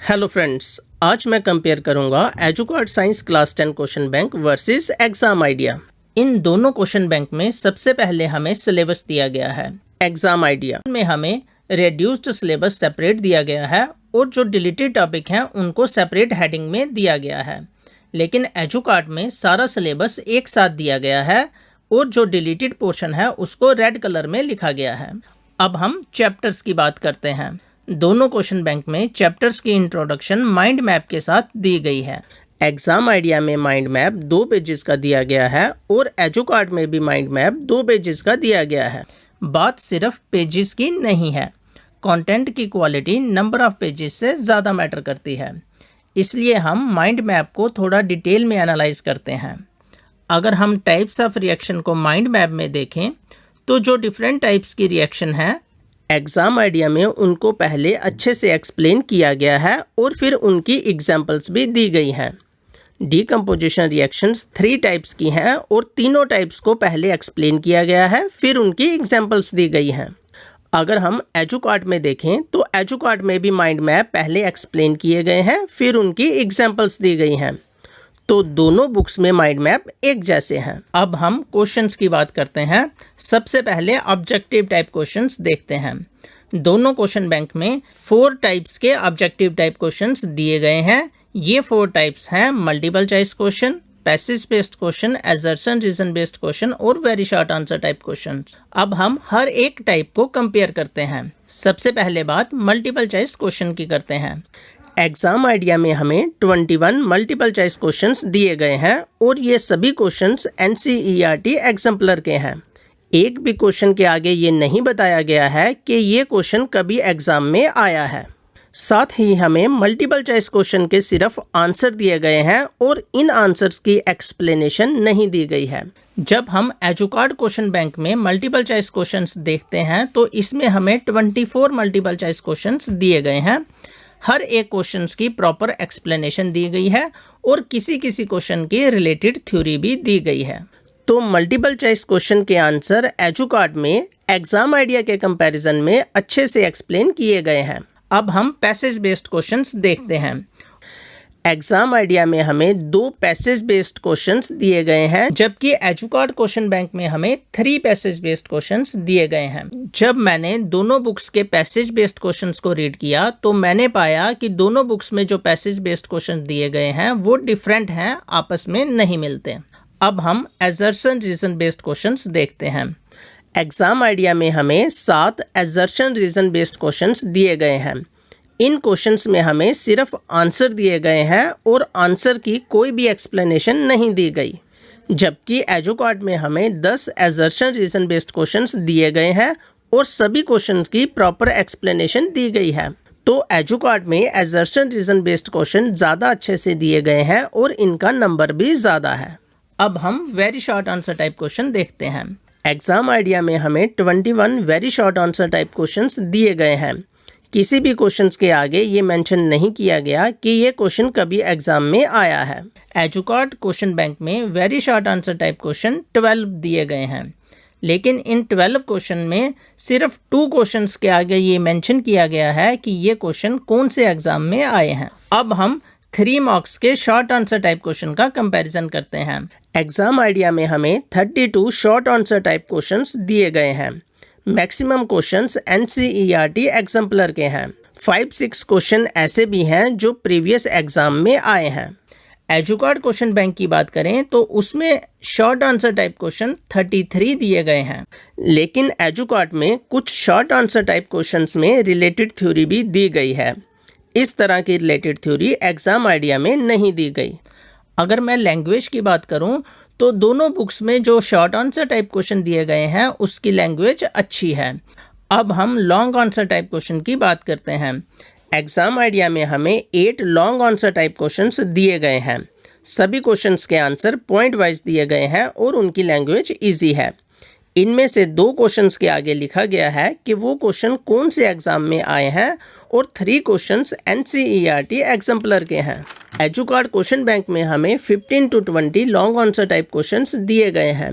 Hello friends, आज मैं compare करूंगा Educart science class 10 question bank versus exam idea. इन दोनों क्वेश्चन बैंक में सबसे पहले हमें सिलेबस दिया गया है। एग्जाम आइडिया में हमें रेड्यूस्ड सिलेबस सेपरेट दिया गया है और जो डिलीटेड टॉपिक हैं उनको सेपरेट हेडिंग में दिया गया है। लेकिन एजुकार्ड में सारा सिलेबस एक साथ दिया गया है और जो डिलीटेड पोर्शन है उसको रेड कलर में लिखा गया है। अब हम चैप्टर्स की बात करते हैं। दोनों क्वेश्चन बैंक में चैप्टर्स की इंट्रोडक्शन माइंड मैप के साथ दी गई है। एग्जाम आइडिया में माइंड मैप 2 पेजेस का दिया गया है और एजुकार्ड में भी माइंड मैप 2 पेजेस का दिया गया है। बात सिर्फ पेजेस की नहीं है, कंटेंट की क्वालिटी नंबर ऑफ पेजेस से ज़्यादा मैटर करती है। इसलिए हम माइंड मैप को थोड़ा डिटेल में एनालाइज करते हैं। अगर हम टाइप्स ऑफ रिएक्शन को माइंड मैप में देखें तो जो डिफरेंट टाइप्स की रिएक्शन है एग्जाम आइडिया में उनको पहले अच्छे से एक्सप्लेन किया गया है और फिर उनकी एग्जांपल्स भी दी गई हैं। डीकम्पोजिशन रिएक्शंस 3 टाइप्स की हैं और तीनों टाइप्स को पहले एक्सप्लेन किया गया है, फिर उनकी एग्जांपल्स दी गई हैं। अगर हम एजुकार्ड में देखें तो एजुकार्ड में भी माइंड मैप पहले एक्सप्लेन किए गए हैं, फिर उनकी एग्जांपल्स दी गई हैं। तो दोनों बुक्स में माइंड मैप एक जैसे हैं। अब हम क्वेश्चंस की बात करते हैं। सबसे पहले ऑब्जेक्टिव टाइप क्वेश्चंस देखते हैं। दोनों क्वेश्चन बैंक में 4 टाइप्स के ऑब्जेक्टिव टाइप क्वेश्चंस दिए गए हैं। ये 4 टाइप्स हैं multiple choice question, passage based question, assertion reason based question और very short answer type questions. अब हम हर एक टाइप को कंपेयर करते हैं। सबसे पहले बात मल्टीपल चॉइस क्वेश्चन की करते हैं। एग्जाम आइडिया में हमें 21 मल्टीपल चॉइस क्वेश्चंस दिए गए हैं और ये सभी क्वेश्चंस एनसीईआरटी एग्जाम्पलर के हैं। एक भी क्वेश्चन के आगे ये नहीं बताया गया है कि ये क्वेश्चन कभी एग्जाम में आया है। साथ ही हमें मल्टीपल चॉइस क्वेश्चन के सिर्फ आंसर दिए गए हैं और इन आंसर्स की एक्सप्लेनेशन नहीं दी गई है। जब हम एजुकार्ड क्वेश्चन बैंक में मल्टीपल चॉइस क्वेश्चंस देखते हैं तो इसमें हमें 24 मल्टीपल चॉइस क्वेश्चंस दिए गए हैं। हर एक क्वेश्चंस की प्रॉपर एक्सप्लेनेशन दी गई है और किसी किसी क्वेश्चन की रिलेटेड थ्योरी भी दी गई है। तो मल्टीपल चॉइस क्वेश्चन के आंसर एजुकार्ड में एग्जाम आइडिया के कंपैरिजन में अच्छे से एक्सप्लेन किए गए हैं। अब हम पैसेज बेस्ड क्वेश्चंस देखते हैं। एग्जाम आइडिया में हमें 2 पैसेज बेस्ड क्वेश्चंस दिए गए हैं, जबकि एजुकार्ड क्वेश्चन बैंक में हमें 3 पैसेज बेस्ड क्वेश्चंस दिए गए हैं। जब मैंने दोनों बुक्स के पैसेज बेस्ड क्वेश्चंस को रीड किया तो मैंने पाया कि दोनों बुक्स में जो पैसेज बेस्ड क्वेश्चन दिए गए हैं वो डिफरेंट हैं, आपस में नहीं मिलते। अब हम असर्शन रीजन बेस्ड क्वेश्चंस देखते हैं। एग्जाम आइडिया में हमें 7 असर्शन रीजन बेस्ड क्वेश्चंस दिए गए हैं। इन क्वेश्चंस में हमें सिर्फ आंसर दिए गए हैं और आंसर की कोई भी एक्सप्लेनेशन नहीं दी गई, जबकि एजुकार्ड में हमें 10 असर्शन रीजन बेस्ड क्वेश्चंस दिए गए हैं और सभी क्वेश्चंस की प्रॉपर एक्सप्लेनेशन दी गई है। तो एजुकार्ड में असर्शन रीजन बेस्ड क्वेश्चन ज़्यादा अच्छे से दिए गए हैं और इनका नंबर भी ज़्यादा है। अब हम very short answer type question देखते हैं। एग्जाम आइडिया में हमें 21 very short answer type questions दिए गए हैं। किसी भी क्वेश्चंस के आगे ये मेंशन नहीं किया गया कि ये क्वेश्चन कभी एग्जाम में आया है। एजुकार्ड क्वेश्चन बैंक में very short answer type question 12 दिए गए हैं, लेकिन इन 12 क्वेश्चन में सिर्फ 2 क्वेश्चंस के आगे ये मेंशन किया गया है कि ये क्वेश्चन कौन से एग्जाम में आए हैं। अब हम 3 मार्क्स के शॉर्ट आंसर टाइप क्वेश्चन का कंपैरिजन करते हैं। एग्जाम आइडिया में हमें 32 शॉर्ट आंसर टाइप क्वेश्चंस दिए गए हैं। मैक्सिमम क्वेश्चंस एनसीईआरटी एग्जाम्पलर के हैं। 5-6 क्वेश्चन ऐसे भी हैं जो प्रीवियस एग्जाम में आए हैं। एजुकार्ड क्वेश्चन बैंक की बात करें तो उसमें शॉर्ट आंसर टाइप क्वेश्चन 33 दिए गए हैं, लेकिन एजुकार्ड में कुछ शॉर्ट आंसर टाइप क्वेश्चंस में रिलेटेड थ्योरी भी दी गई है। इस तरह की रिलेटेड थ्योरी एग्जाम आइडिया में नहीं दी गई। अगर मैं लैंग्वेज की बात करूं तो दोनों बुक्स में जो शॉर्ट आंसर टाइप क्वेश्चन दिए गए हैं उसकी लैंग्वेज अच्छी है। अब हम लॉन्ग आंसर टाइप क्वेश्चन की बात करते हैं। एग्जाम आइडिया में हमें 8 लॉन्ग आंसर टाइप क्वेश्चंस दिए गए हैं। सभी क्वेश्चंस के आंसर पॉइंट वाइज दिए गए हैं और उनकी लैंग्वेज ईजी है। इनमें से 2 क्वेश्चंस के आगे लिखा गया है कि वो क्वेश्चन कौन से एग्जाम में आए हैं और 3 क्वेश्चंस एनसीईआरटी एग्जाम्पलर के हैं। एजुकार्ड क्वेश्चन बैंक में हमें 15 to 20 long answer type questions दिए गए हैं।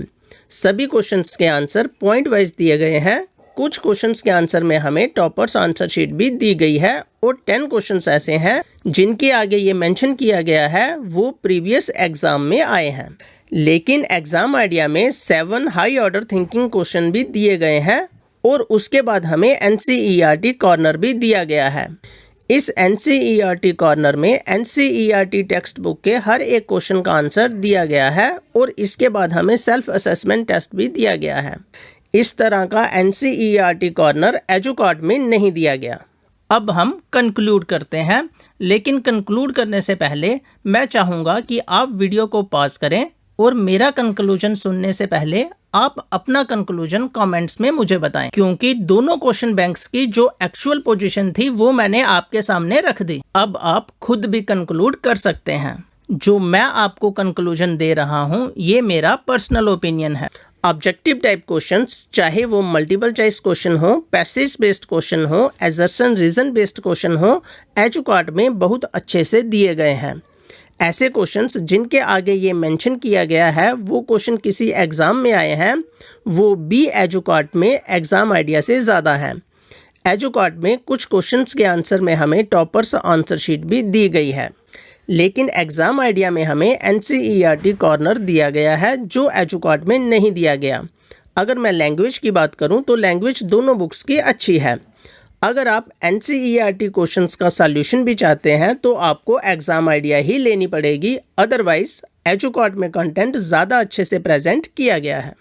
सभी क्वेश्चंस के आंसर पॉइंट वाइज दिए गए हैं, कुछ क्वेश्चंस के आंसर में हमें टॉपर्स आंसर शीट भी दी गई है और 10 क्वेश्चंस ऐसे हैं जिनके आगे ये मेंशन किया गया है वो प्रीवियस एग्जाम में आए हैं। लेकिन एग्जाम आइडिया में 7 हाई ऑर्डर थिंकिंग क्वेश्चन भी दिए गए हैं और उसके बाद हमें एनसीईआरटी कॉर्नर भी दिया गया है। इस एनसीईआरटी कॉर्नर में एनसीईआरटी टेक्स्ट बुक के हर एक क्वेश्चन का आंसर दिया गया है और इसके बाद हमें सेल्फ असेसमेंट टेस्ट भी दिया गया है। इस तरह का एनसीईआरटी कॉर्नर एजुकार्ट में नहीं दिया गया। अब हम कंक्लूड करते हैं, लेकिन कंक्लूड करने से पहले मैं चाहूँगा कि आप वीडियो को पॉज करें और मेरा कंक्लूजन सुनने से पहले आप अपना कंक्लूजन कमेंट्स में मुझे बताएं, क्योंकि दोनों क्वेश्चन बैंक्स की जो एक्चुअल पोजीशन थी वो मैंने आपके सामने रख दी। अब आप खुद भी कंक्लूड कर सकते हैं। जो मैं आपको कंक्लूजन दे रहा हूँ ये मेरा पर्सनल ओपिनियन है। ऑब्जेक्टिव टाइप क्वेश्चंस, चाहे वो मल्टीपल चॉइस क्वेश्चन हो, पैसेज बेस्ड क्वेश्चन हो, एजर्शन रीजन बेस्ड क्वेश्चन हो, एजुकार्ट में बहुत अच्छे से दिए गए हैं। ऐसे क्वेश्चंस जिनके आगे ये मेंशन किया गया है वो क्वेश्चन किसी एग्ज़ाम में आए हैं, वो भी एजुकार्ट में एग्ज़ाम आइडिया से ज़्यादा है। एजुकार्ट में कुछ क्वेश्चंस के आंसर में हमें टॉपर्स आंसर शीट भी दी गई है, लेकिन एग्ज़ाम आइडिया में हमें एनसीईआरटी कॉर्नर दिया गया है जो एजुकार्ट में नहीं दिया गया। अगर मैं लैंग्वेज की बात करूं तो लैंग्वेज दोनों बुक्स की अच्छी है। अगर आप एनसीईआरटी क्वेश्चंस का सॉल्यूशन भी चाहते हैं तो आपको एग्ज़ाम आइडिया ही लेनी पड़ेगी, अदरवाइज एजुकार्ट में कंटेंट ज़्यादा अच्छे से प्रेजेंट किया गया है।